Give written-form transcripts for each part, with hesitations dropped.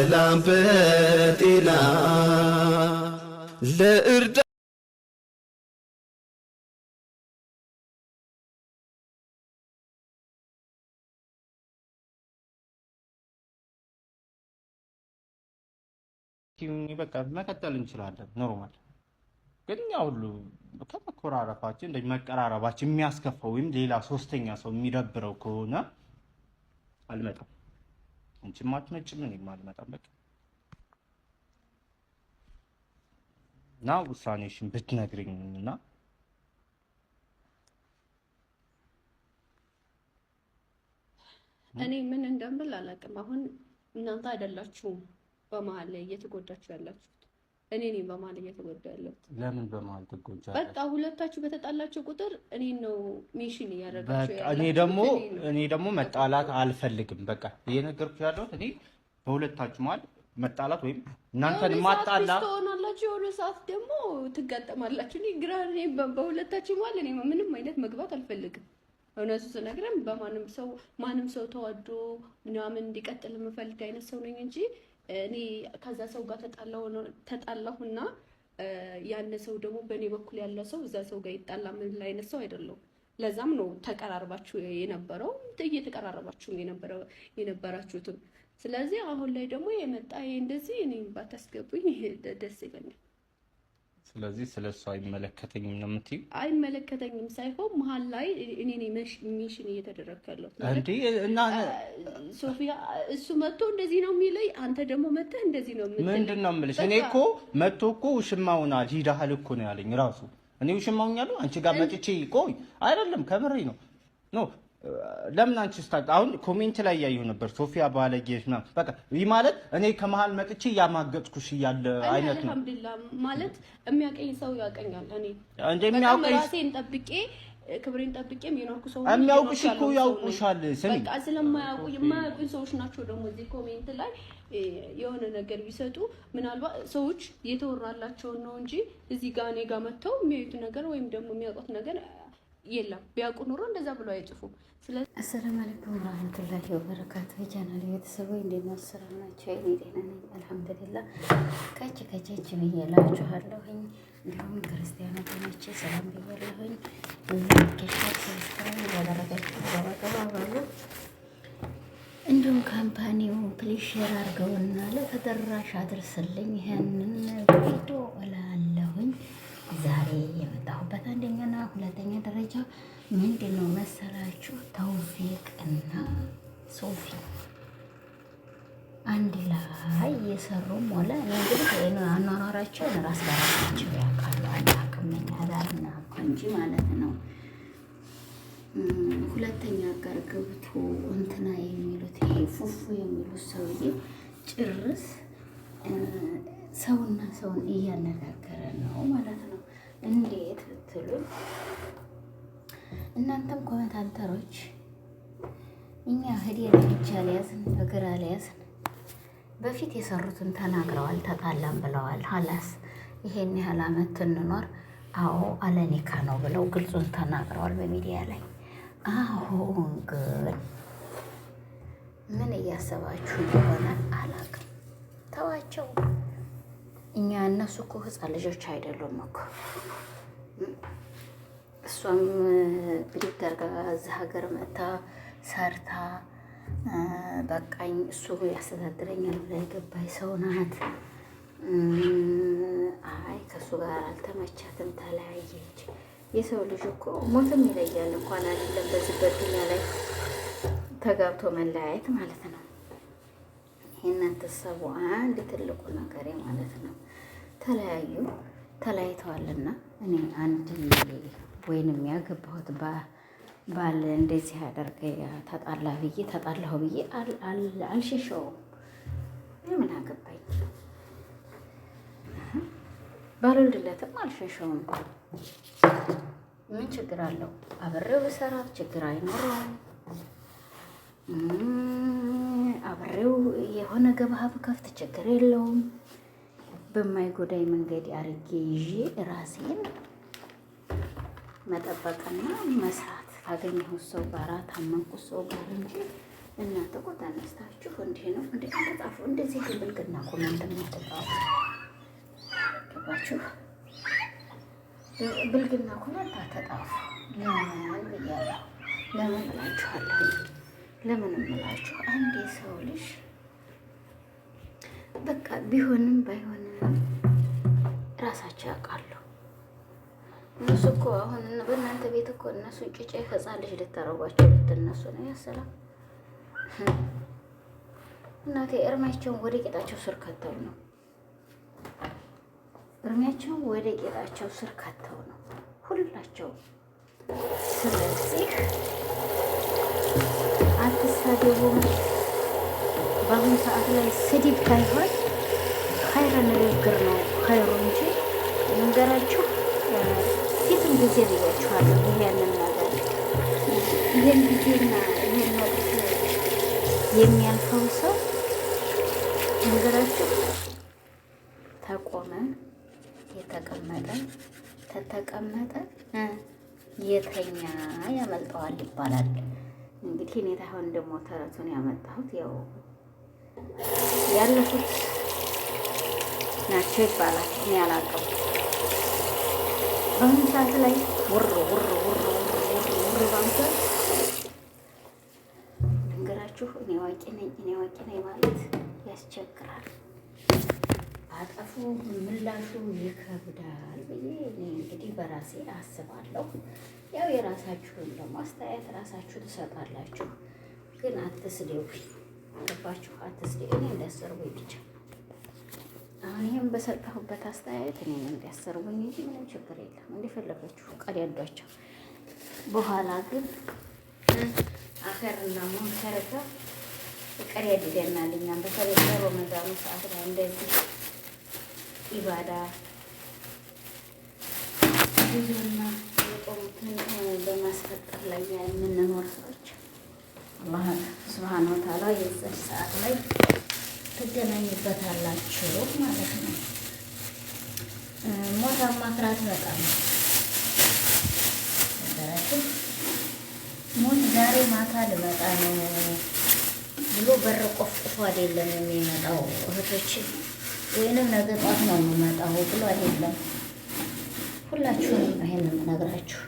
በሰላም በጤና ለእርዳ በቃ መቀጠል እንችላለን ኖርማል። ግን ያው ሁሉ ከመኮራረፋችን እንደ መቀራረባችን የሚያስከፋው ወይም ሌላ ሶስተኛ ሰው የሚደብረው ከሆነ አልመጣም። አንቺም አትመጭም እኔም አልመጣም። በቃ እና ውሳኔሽን ብትነግሪኝና እኔ ምን እንደምል አላውቅም። አሁን እናንተ አይደላችሁም በመሀል ላይ እየተጎዳችሁ ያላችሁት፣ እኔ ነኝ በመሀል እየተጎዳ ያለሁት። ለምን በመሀል ትጎጃለሽ? በቃ ሁለታችሁ በተጣላችሁ ቁጥር እኔ ነው ሜንሽን እያደረጋችሁ ያላችሁ። እኔ ደግሞ መጣላት አልፈልግም። በቃ እየነገርኩሽ ያለሁት እኔ በሁለታችሁ መሀል መጣላት ወይም እናንተን ማጣላ ትሆናላችሁ፣ የሆነ ሰዓት ደግሞ ትጋጠማላችሁ። እኔ ግራ በሁለታችሁ መሀል እኔ ምንም አይነት መግባት አልፈልግም። እውነቱ ስነግረን ማንም ሰው ተዋዶ ምናምን እንዲቀጥል የምፈልግ አይነት ሰው ነኝ እንጂ እኔ ከዛ ሰው ጋር ተጣላሁና ያን ሰው ደግሞ በእኔ በኩል ያለ ሰው እዛ ሰው ጋር ይጣላ ምን አይነት ሰው አይደለም። ለዛም ነው ተቀራርባችሁ የነበረው እየተቀራረባችሁ የነበራችሁትም። ስለዚህ አሁን ላይ ደግሞ የመጣ እንደዚህ እኔ ባታስገቡኝ ደስ ይለኛል። ስለዚህ ስለሱ አይመለከተኝም ነው የምትይው? አይመለከተኝም ሳይሆን መሀል ላይ እኔ ነኝ ሜንሽን እየተደረግኩ ያለሁት እንዴ። እና ሶፊያ እሱ መጥቶ እንደዚህ ነው የሚለኝ፣ አንተ ደግሞ መጥተህ እንደዚህ ነው የምትለኝ። ምንድነው የምልሽ? እኔ እኮ መጥቶ እኮ ውሽማውናል ሂዳሃል እኮ ነው ያለኝ ራሱ። እኔ ውሽማውኛለሁ አንቺ ጋር መጥቼ ቆይ አይደለም ከምሬ ነው ኖ ለምን አንቺ ስታጣ አሁን ኮሜንት ላይ ያየው ነበር ሶፊያ ባለጌሽ ነው። በቃ ይህ ማለት እኔ ከመሃል መጥቼ ያማገጥኩሽ ያለ አይነት ነው። አልሐምዱሊላህ ማለት የሚያቀኝ ሰው ያቀኛል። እኔ እንደሚያውቀኝ ራሴን ጠብቄ ክብሬን ጠብቄ የሚኖርኩ ሰው የሚያውቁሽ እኮ ያውቁሻል። ስሚ በቃ ስለማያውቁ የማያውቁኝ ሰዎች ናቸው ደግሞ እዚህ ኮሜንት ላይ የሆነ ነገር ቢሰጡ ምናልባት ሰዎች የተወራላቸው ነው እንጂ እዚህ ጋር እኔ ጋር መተው የሚያዩት ነገር ወይም ደግሞ የሚያውቁት ነገር የለም። ቢያውቁ ኑሮ እንደዛ ብሎ አይጽፉም። ስለዚህ አሰላሙ አለይኩም ወራህመቱላሂ ወበረካቱ። ቻናል ቤተሰቦች እንዴት ናችሁ? ሰላም ናችሁ? እኔ ደህና ነኝ አልሐምዱሊላህ። ከች ብያላችኋለሁኝ። እንዲሁም ክርስቲያን ወገኖቼ ሰላም ብያለሁኝ። ላይክ ሰብስክራይብ ያደረጋችሁ በመቀባበሉ እንዲሁም ካምፓኒው ፕሊዝ ሼር አድርገውና ለተደራሽ አድርስልኝ ይሄንን ቪዲዮ እላለሁኝ። ዛሬ የመጣሁበት አንደኛና ሁለተኛ ደረጃ ምንድነው መሰላችሁ? ተውፊቅ እና ሶፊ አንድ ላይ የሰሩም ሆነ እንግዲህ አኗኗራቸውን ራስ በራሳቸው ያውቃሉ። አላውቅም አዳርና እንጂ ማለት ነው። ሁለተኛ ጋር ገብቶ እንትና የሚሉት ይሄ ፉፉ የሚሉት ሰውዬ ጭርስ ሰውና ሰውን እያነጋገረ ነው ማለት ነው። እንዴት ብትሉ እናንተም ኮመንታተሮች እኛ ህዲር እጅ አልያዝን እግር አልያዝን በፊት የሰሩትን ተናግረዋል፣ ተጣላም ብለዋል። ሀላስ ይሄን ያህል አመት እንኖር አዎ አለኒካ ነው ብለው ግልጹን ተናግረዋል በሚዲያ ላይ። አሁን ግን ምን እያሰባችሁ እንደሆነ አላውቅም። ተዋቸው። እኛ እነሱ እኮ ህፃን ልጆች አይደሉም እኮ። እሷም ብድግ አድርጋ እዚህ ሀገር መታ ሰርታ በቃኝ እሱ ያስተዳድረኛል ብላ የገባች ሰው ናት። አይ ከእሱ ጋር አልተመቻትም፣ ተለያየች። የሰው ልጅ እኮ ሞትም ይለያል እንኳን አይደለም በዚህ በዱንያ ላይ ተጋብቶ መለያየት ማለት ነው። ይሄንን ተሰቡ አንድ ትልቁ ነገር ማለት ነው። ተለያይተዋልና እኔ አንድ ወይንም ያገባሁት ባል እንደዚህ አደርገ ተጣላሁ ብዬ አልሸሸውም። ምን አገባኝ? ባልወልድለትም አልሸሸውም። ምን ችግር አለው? አብሬው ብሰራት ችግር አይኖረውም። አብሬው የሆነ ገበያ ብከፍት ችግር የለውም። በማይጎዳይ መንገድ አርጌ ይዤ ራሴን መጠበቅና መስራት ካገኘሁት ሰው ጋር ታመንኩት ሰው ጋር እንጂ እናንተ እኮ ተነስታችሁ እንዲህ ነው እንዴ አትጣፉ። እንደዚህ ብልግና ኮሜንት ማትጣፉ ገባችሁ? ብልግና ኮሜንት አትጣፉ። ለምን ብያለሁ? ለምን እላችኋለሁ? ለምን እምላችሁ አንድ የሰው ልጅ በቃ ቢሆንም ባይሆንም ራሳቸው ያውቃሉ። እነሱ እኮ አሁን በእናንተ ቤት እኮ እነሱ ጭጭ ህፃን ልጅ ልታረጓቸው ብትነሱ ነው ያሰላም። እናቴ እርማቸውን ወደ ጌጣቸው ስር ከተው ነው። እርማቸውን ወደ ጌጣቸው ስር ከተው ነው ሁላቸው። ስለዚህ አትሳደቡም። በአሁኑ ሰዓት ላይ ስድብ ካይሆን ኸይረ ንግግር ነው ኸይሩ እንጂ መንገራችሁ ፊትም ጊዜ ብያችኋለሁ። ይሄንን ነገር ይሄን ጊዜና ይሄን ወቅት የሚያልፈው ሰው መንገራችሁ ተቆመ የተቀመጠ ተተቀመጠ የተኛ ያመልጠዋል ይባላል። እንግዲህ እኔ ታሁን ደግሞ ተረቱን ያመጣሁት ያው ያለፉት ናቸው ይባላል። እኔ አላውቅም። በአሁኑ ሰዓት ላይ ውር ባንተ ነገራችሁ እኔ አዋቂ ነኝ ማለት ያስቸግራል። አጠፉ ምላሹ ይከብዳል ብዬ እኔ እንግዲህ በራሴ አስባለሁ። ያው የራሳችሁን ደግሞ አስተያየት ራሳችሁ ትሰጣላችሁ። ግን አትስደቡኝ፣ ገባችሁ? አትስደቡ። እኔ እንዳሰርቡኝ ብቻ አሁን ይሄን በሰጠሁበት አስተያየት እኔ እንዳሰርቡኝ እንጂ ምንም ችግር የለም። እንደፈለጋችሁ ቀዳዷቸው። በኋላ ግን አኸርና ሙንከረታ ቀዳድደናል። እኛም በተለይ በረመዳኑ ሰዓት ላይ እንደዚህ ኢባዳ ብዙና የቆሙትን በማስፈጠር ላይ የምንኖር ሰዎች አላህ ሱብሓነሁ ወተዓላ የዚህ ሰዓት ላይ ትገናኙበታላችሁ ማለት ነው። ሞት አማክራት በጣም ነገራችን ሞት ዛሬ ማታ ልመጣ ነው ብሎ በር ቆፍቆፎ አይደለም የሚመጣው እህቶች፣ ወይንም ነገ ጧት ነው የምመጣው ብሎ አይደለም። ሁላችሁም ይሄን የምነግራችሁ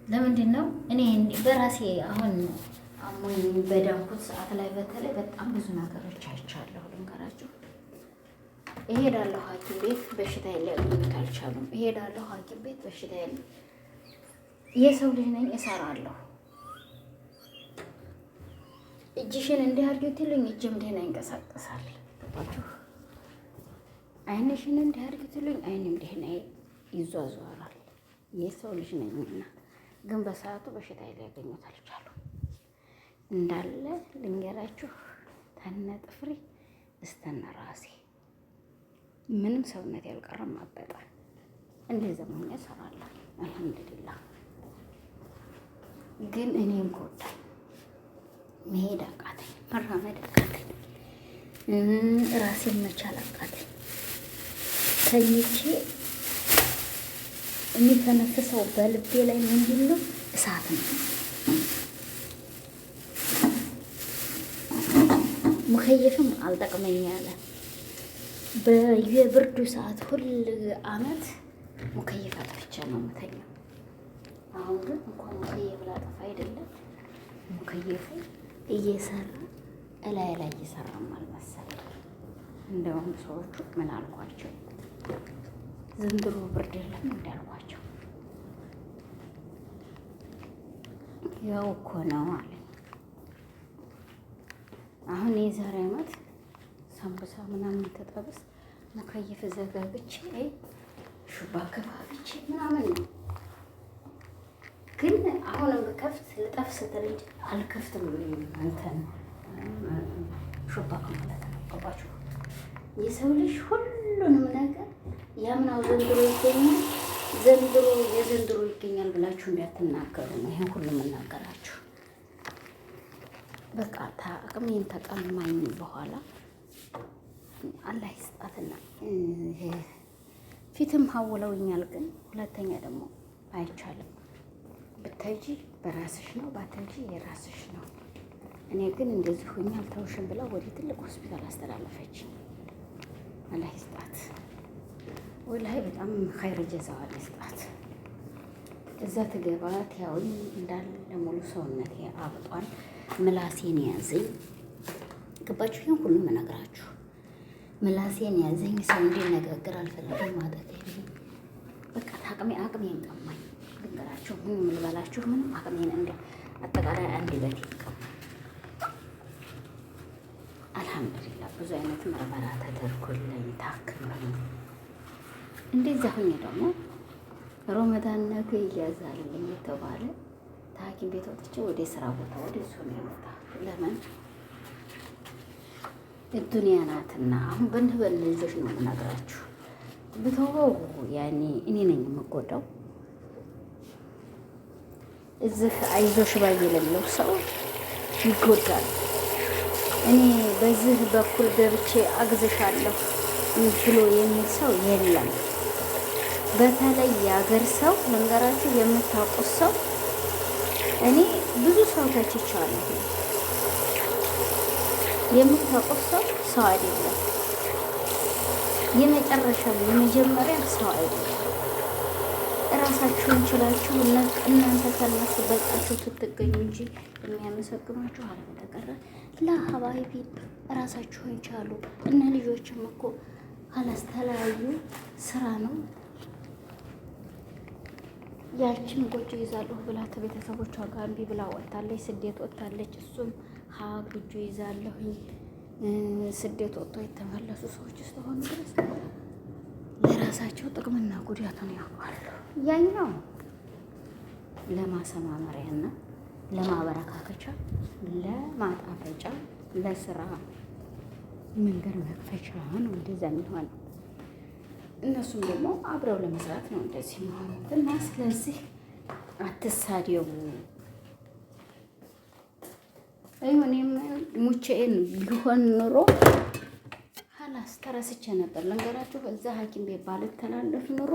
ለምንድን ነው? እኔ በራሴ አሁን አሞኝ በዳንኩት ሰዓት ላይ በተለይ በጣም ብዙ ነገሮች አይቻለሁ። ልንገራችሁ። እሄዳለሁ ሐኪም ቤት በሽታዬን ሊያገኙት አልቻሉም። እሄዳለሁ ሐኪም ቤት በሽታዬን የሰው ልጅ ነኝ እሰራለሁ። እጅሽን እንዲህ አድርጊው ይሉኝ እጅም ደህና ይንቀሳቀሳል። ገባችሁ? አይንሽን እንዲህ አድርጊው ይሉኝ አይንም ደህና ይዟዟራል። የሰው ልጅ ነኝና ግን በሰዓቱ በሽታዬን ሊያገኙት አልቻሉም። እንዳለ ልንገራችሁ ተነ ጥፍሬ እስተነ ራሴ ምንም ሰውነት ያልቀረም አበጠ። እንደዛ ምን እሰራለሁ። አልሐምዱሊላህ። ግን እኔም ጎዳኝ። መሄድ አቃተኝ፣ መራመድ አቃተኝ፣ ራሴን መቻል አቃተኝ። ተኝቼ የሚተነፍሰው በልቤ ላይ ምንድን ነው? እሳት ነው። ሙከየፍም አልጠቅመኝ አለ። በየብርዱ ሰዓት ሁል አመት ሙከየፍ አጥፍቼ ነው የምተኛው። አሁን ግን እንኳን ሙከየፍ ላጠፋ አይደለም ሙከየፉ እየሰራ እላይ ላይ እየሰራም አልመሰለም። እንደውም ሰዎቹ ምን አልኳቸው? ዘንድሮ ብርድ የለም እንዳልኳቸው ያው እኮ ነው አለ። አሁን የዛሬ ዓመት ሳምቡሳ ምናምን ተጠብስ ሙከየፍ ዘጋግቼ ሹባ ከባብቼ ምናምን ነው። ግን አሁንም ብከፍት ልጠፍ ስትል እንጂ አልከፍትም። እንትን ሹባ ማለት ነው። ገባችሁ? የሰው ልጅ ሁሉንም ነገር ያምናው ዘንድሮ ይገኛል፣ ዘንድሮ የዘንድሮ ይገኛል ብላችሁ እንዳትናገሩ ነው ይሄን ሁሉ የምናገራችሁ። በቃ አቅሜን ተቀማኝ በኋላ አላህ ይስጣትና ፊትም ሀውለውኛል። ግን ሁለተኛ ደግሞ አይቻልም። ብታይጂ በራስሽ ነው፣ ባታይጂ የራስሽ ነው። እኔ ግን እንደዚህ ሆኜ አልተውሽም ብላ ወደ ትልቅ ሆስፒታል አስተላለፈች። አላህ ይስጣት። ወላሂ በጣም ኸይር ጀዛዋን ይስጣት። እዛ ትገባት ያውኝ እንዳለ ሙሉ ሰውነቴ አብጧል። ምላሴን ያዘኝ። ገባችሁ? ይሄን ሁሉ መነግራችሁ ምላሴን ያዘኝ። ሰው እንዲነጋገር አልፈልግም ማለት በቃ አቅሜን ቀማኝ። ልንገራችሁ ምን ልበላችሁ፣ ምንም አቅሜን እንደ አጠቃላይ አንድ በት ይቀማኝ። አልሐምዱሊላህ ብዙ አይነት ምርመራ ተደርጎልኝ ታክመኝ እንደዛ ሆኜ ደግሞ ሮመዳን ነገ እያዛልኝ የተባለ ታኪም ቤት ወጥቼ ወደ ስራ ቦታ ወደ እሱ ነው የመጣሁት። ለምን ዱንያ ናትና አሁን በእንደዚህ ነው የምነግራችሁ። ብተወው ያኔ እኔ ነኝ የምጎዳው። እዚህ አይዞሽ ባይ የሌለው ሰው ይጎዳል። እኔ በዚህ በኩል ገብቼ አግዝሻለሁ ብሎ የሚል ሰው የለም። በተለይ የአገር ሰው መንገራችሁ የምታውቁት ሰው እኔ ብዙ ሰው ተችቻለሁ። የምታውቁት ሰው አይደለም። የመጨረሻም የመጀመሪያ ሰው አይደለም። እራሳችሁን ችላችሁ እናንተ ከነሱ በልጣችሁ ትገኙ እንጂ የሚያመሰግኗችሁ አለበተቀረ ለሀባይቢ እራሳችሁን ቻሉ። እነ ልጆችም እኮ ካላስተለያዩ ስራ ነው። ያችን ጎጆ ይዛለሁ ብላ ከቤተሰቦቿ ጋር እምቢ ብላ ወጥታለች፣ ስደት ወጥታለች። እሱም ጎጆ ይዛለሁኝ ስደት ወጥቶ የተመለሱ ሰዎች እስከሆኑ ድረስ ለራሳቸው ጥቅምና ጉዳቱን ያውቃሉ። ያኛው ለማሰማመሪያና ለማበረካከቻ፣ ለማጣፈጫ፣ ለስራ መንገድ መክፈቻ ነው እንደዛ የሚሆነው። እነሱም ደግሞ አብረው ለመስራት ነው እንደዚህ የሚሆኑት። እና ስለዚህ አትሳደቡ። እኔም ሙቼን ቢሆን ኑሮ ሀላስ ተረስቼ ነበር። ልንገራችሁ እዛ ሐኪም ቤት ባልተላለፍ ኑሮ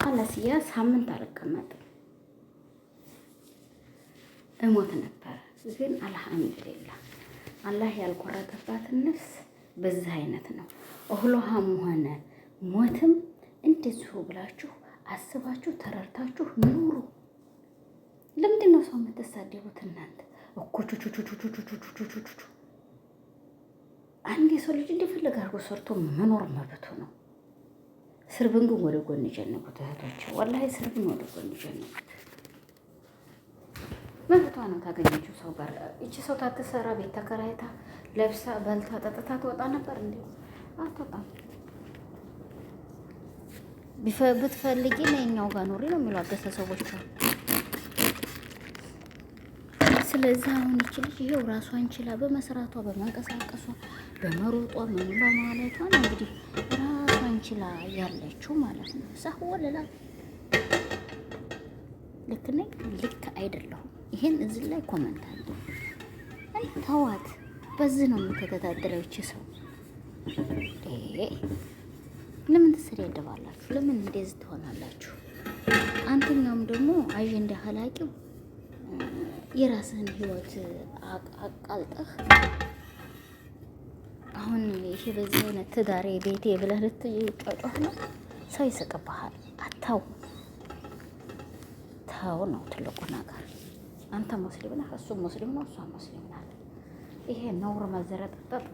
ሀላስ ያ ሳምንት አልቀመጥም እሞት ነበር። ግን አልሐምዱሊላህ አላህ ያልቆረጠባትን ነፍስ በዚህ አይነት ነው። እህሎሃም ሆነ ሞትም እንደዚሁ ብላችሁ አስባችሁ ተረርታችሁ ኑሩ። ለምንድን ነው ሰው የምትሳደቡት እናንተ? እኮቹቹቹቹቹቹቹቹቹ አንድ የሰው ልጅ እንደፈለገ አድርጎ ሰርቶ መኖር መብቱ ነው። ስርብን ግን ወደ ጎን ጀነቡት እህቶች፣ ወላሂ ስርብን ወደ ጎን ጀነቡት። መብቷ ነው። ታገኘችው ሰው ጋር እቺ ሰው ታትሰራ ቤት ተከራይታ ለብሳ በልታ ጠጥታ ትወጣ ነበር እንዴ? አትወጣም። ብትፈልጊ ለኛው ጋር ኖሪ ነው የሚሉ አገሰ ሰዎች ጋር። ስለዚህ አሁን እቺ ልጅ ይሄው ራሷን ችላ በመስራቷ በመንቀሳቀሷ በመሮጧ ምን በማለቷ ነው እንግዲህ ራሷን ችላ ያለችው ማለት ነው። ሳህ ወለላ ልክ ነኝ ልክ አይደለሁም? ይሄን እዚህ ላይ ኮመንት አለ። አይ ተዋት። በዚህ ነው የምትተዳደረው እቺ ሰው። ለምን ትሰደባላችሁ? ለምን እንደዚህ ትሆናላችሁ? አንተኛውም ደግሞ አጀንዳ ሀላቂው የራስህን ህይወት አቃልጠህ አሁን ይሄ በዚህ አይነት ትዳሬ ቤቴ ብለህ ልትጫጫህ ነው። ሰው ይስቅብሃል። አታው ታው ነው ትልቁ ነገር። አንተ ሙስሊም ነህ፣ እሱ ሙስሊም ነው፣ እሷ ሙስሊም ናት። ይሄ ነውር መዘረጠጠጥ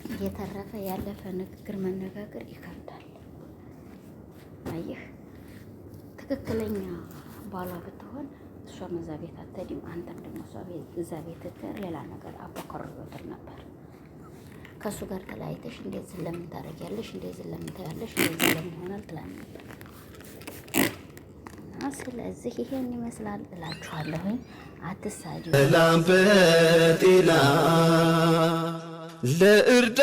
እየተረፈ ያለፈ ንግግር መነጋገር ይከብዳል። አየህ ትክክለኛ ባሏ ብትሆን እሷም እዛ ቤት አትሄድም፣ አንተም ደግሞ እዛ ቤት ትተህ ሌላ ነገር አቦከርበትር ነበር። ከእሱ ጋር ተለያይተሽ እንደዚህ ለምን ታደርጊያለሽ? እንደዚህ ለምን ታያለሽ? እንደዚህ ለምን ይሆናል ትላል ነበር። ስለዚህ ይሄን ይመስላል እላችኋለሁኝ። አትሳጁ። ሰላም በጤና ለእርዳ